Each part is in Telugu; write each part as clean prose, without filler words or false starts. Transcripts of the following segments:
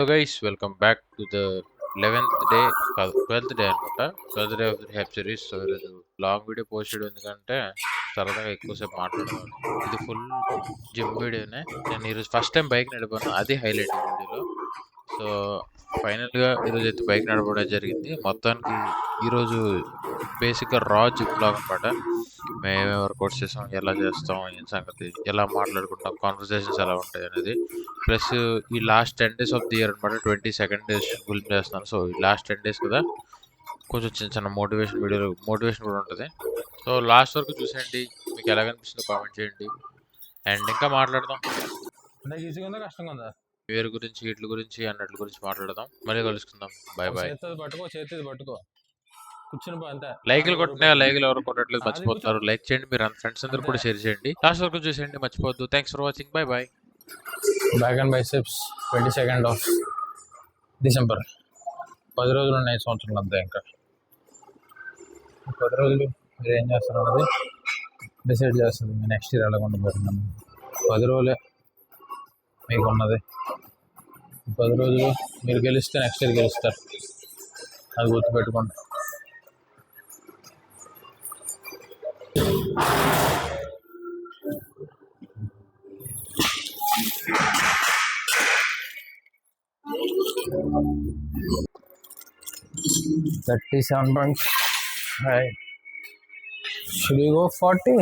So guys welcome back to the 11th day కాదు 12th డే అనమాట. 12th డే ఆఫ్ ది హెప్ సిరీస్. సో ఈరోజు లాంగ్ వీడియో పోస్ట్ చేయడం ఎందుకంటే సరదాగా ఎక్కువసేపు మాట్లాడదామని. ఇది ఫుల్ జిమ్ వీడియోనే. నేను ఈరోజు ఫస్ట్ టైం బైక్ నడిపాను, అది హైలైట్ ఈ వీడియోలో. సో ఫైనల్గా ఈరోజు అయితే బైక్ నడపడం జరిగింది. మొత్తానికి ఈరోజు బేసిక్గా రా జిమ్ లాగా అనమాట. మేమేమి వర్కౌట్స్ చేస్తాం, ఎలా చేస్తాం, ఏం సంగతి, ఎలా మాట్లాడుకుంటాం, కాన్వర్సేషన్స్ ఎలా ఉంటాయి అనేది. ప్లస్ ఈ last 10 days of the year అనమాట. 22nd days ఫిల్మ్ చేస్తున్నాను. సో ఈ లాస్ట్ 10 days కదా, కొంచెం చిన్న చిన్న మోటివేషన్ కూడా ఉంటుంది. సో లాస్ట్ వరకు చూసేయండి, మీకు ఎలా కనిపిస్తుందో కామెంట్ చేయండి. అండ్ ఇంకా మాట్లాడదాం, అంటే ఈజీగా ఉందా కష్టంగా ఉందా? వేరు గురించి, వీటి గురించి, అన్నట్ల గురించి మాట్లాడదాం. మళ్ళీ కలుసుకుందాం. Bye bye. చేతి పట్టుకో కూర్చుని అంతే. లైక్లు కొట్టినా, లైక్లు ఎవరు కొట్టట్లేదు, మర్చిపోతున్నారు. లైక్ చేయండి, మీరు ఫ్రెండ్స్ అందరూ కూడా షేర్ చేయండి. లాస్ట్ వరకు చూసేయండి, మర్చిపోవద్దు. Thanks for watching. Bye bye. Back and biceps 22nd of December. 10 రోజులు ఉన్నాయి సంవత్సరం అంతా. ఇంకా 10 రోజులు మీరు ఏం చేస్తారు అన్నది డిసైడ్ చేస్తుంది. మీ నెక్స్ట్ ఇయర్ ఎలా ఉండబోతున్నాను. 10 రోజులే మీకు ఉన్నది. 10 రోజులు మీరు గెలిస్తే నెక్స్ట్ ఇయర్ గెలుస్తారు, అది గుర్తుపెట్టుకోండి. $37. Right. Should we go 40?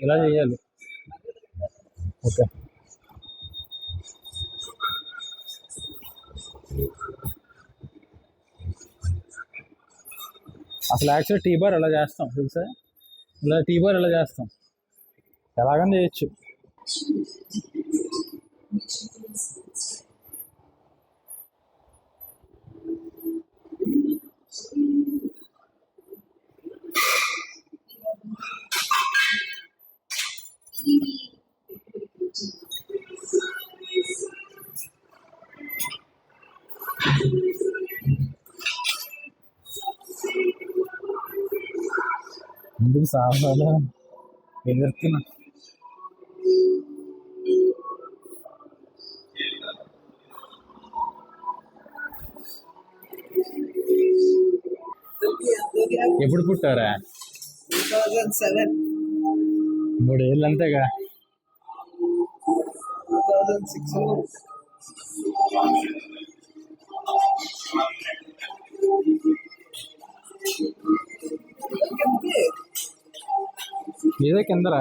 ఇలా చేయాలి. ఓకే, అసలు యాక్చువల్ టీ బార్ ఎలా చేస్తాం తెలుసా? ఇలా టీ బార్ ఎలా చేస్తాం, ఎలాగని చేయొచ్చు. ఎందుకు సాధారణ ఎదుర్కొన్నా ఎప్పుడు పుట్టారా? 2007. 3 ఏళ్ళు అంతేగా. 2006. ఇదే కిందరా.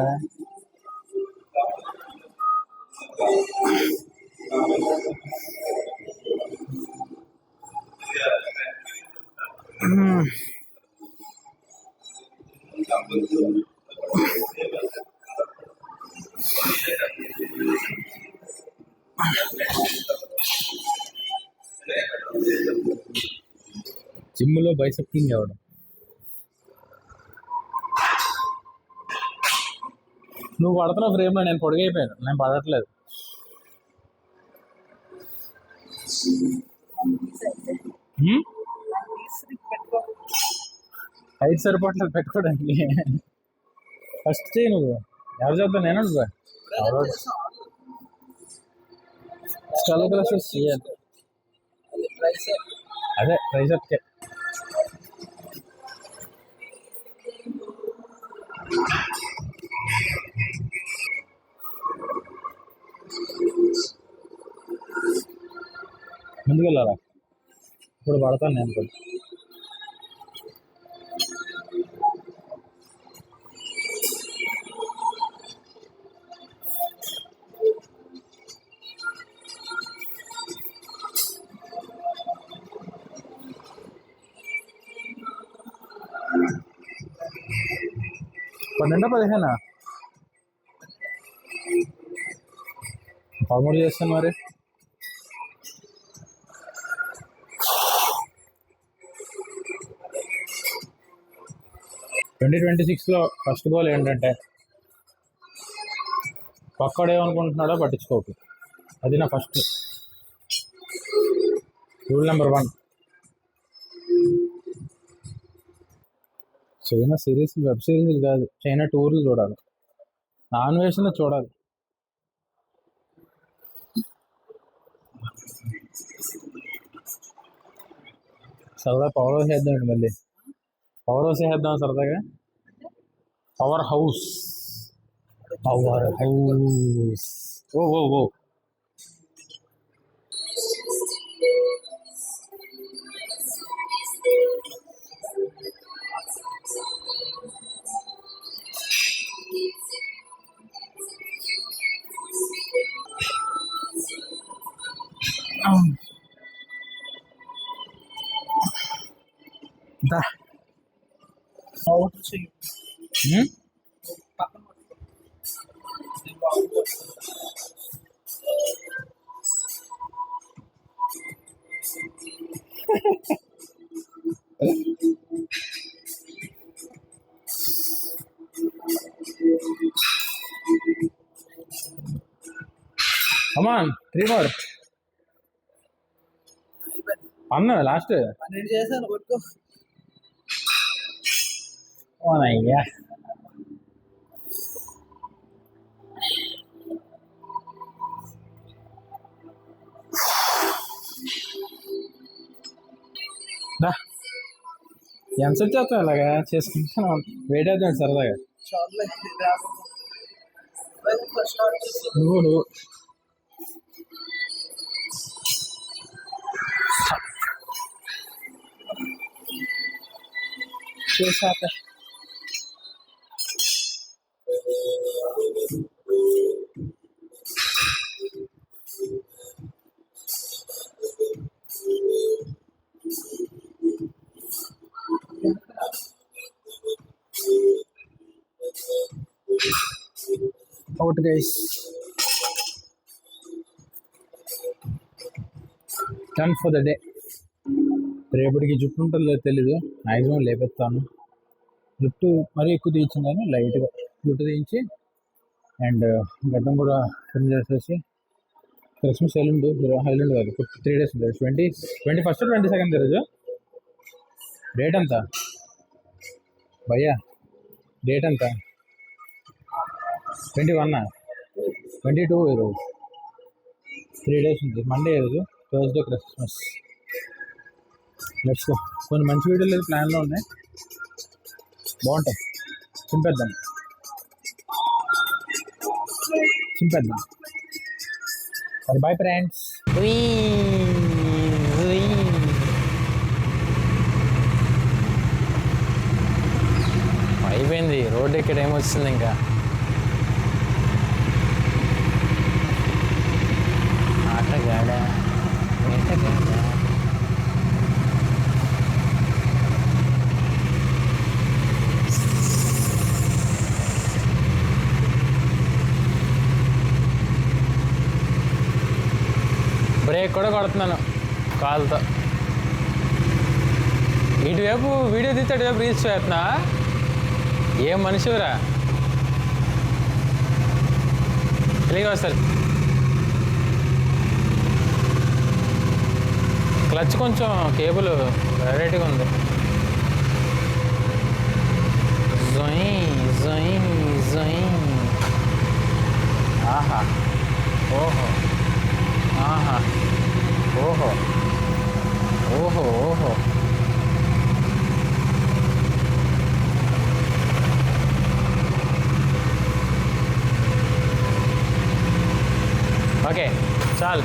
జిమ్లో బైసెప్ కింగ్ అవ్వడం. నువ్వు పడుతున్నావు ఫ్రేమ్లో, నేను పొడిగైపోయాను. నేను పడట్లేదు. హైట్ సరిపోవట్లేదు పెట్టుకోవడానికి. ఫస్ట్ చేయి నువ్వు. ఎవరు చేద్దాం? నేను స్కల్ క్లాసెస్ చేయాలి. అదే ట్రైసెప్కే. ముందుకు వెళ్ళాలా? ఇప్పుడు పడతాను నేను కూడా. పన్నెండా 15? 13 చేస్తాను మరి. లో ఫస్ట్ గోల్ ఏంటంటే పక్కడు ఏమనుకుంటున్నాడో పట్టించుకోకు. అది నా first rule number 1. China series, web series కాదు, చైనా టూర్లు చూడాలి, నాన్ వేసిన చూడాలి. సరదా పవర్ హౌస్ వేద్దామండి. మళ్ళీ పవర్ హౌస్ వేద్దాం సరదాగా. Power house, power house. ఓ ఓ ఓ దా. అవుట్ చెయ్యి. పక్కన Come on, 3 more. అన్నా లాస్ట్ 12 చేశాను కొట్టుకో. అయ్యా. ఎంతసేపు చేస్తాం ఇలాగా చేసుకుంటాం, వెయిట్ అవుతాం సరదాగా. షార్ట్లే స్టార్ట్ చేసి నువ్వు చేశాక out guys. Done for the day. రేపటికి జుట్టు ఉంటుందో లేదో తెలీదు, మ్యాక్సిమం లేపెత్తాను. జుట్టు మరీ ఎక్కువ తీయించింది కానీ లైట్గా జుట్టు తీయించి అండ్ గడ్డం కూడా ట్రిమ్ చేసేసి క్రిస్మస్ ఎల్లుండి కాదు 3 days ఉంటుంది. 21st 22nd ఈరోజు. డేట్ ఎంత భయ్యా? డేట్ ఎంత? 21, 22 ఈరోజు. 3 days ఉంది. మండే ఈరోజు, థర్స్డే క్రిస్మస్. Let's go. కొన్ని మంచి వీడియోలు ప్లాన్లో ఉన్నాయి, బాగుంటాయి. చింపేద్దాం. Bye friends. అయిపోయింది, రోడ్ ఎక్కడ ఏమొస్తుంది ఇంకా. ఆటగాడా బ్రేక్ కూడా కొడుతున్నాను కాల్తో. ఇటువైపు వీడియో తీస్తే అటువైపు రీల్స్ చేస్తున్నా. ఏం మనిషిరా తెలియ వస్తారు. క్లచ్ కొంచెం కేబుల్ వెరైటీగా ఉంది. జొయ్ జొయ్ జొయ్. ఆహా, ఓహో, ఆహా, ఓహో, ఓహో, ఓహో. ఓకే చాలు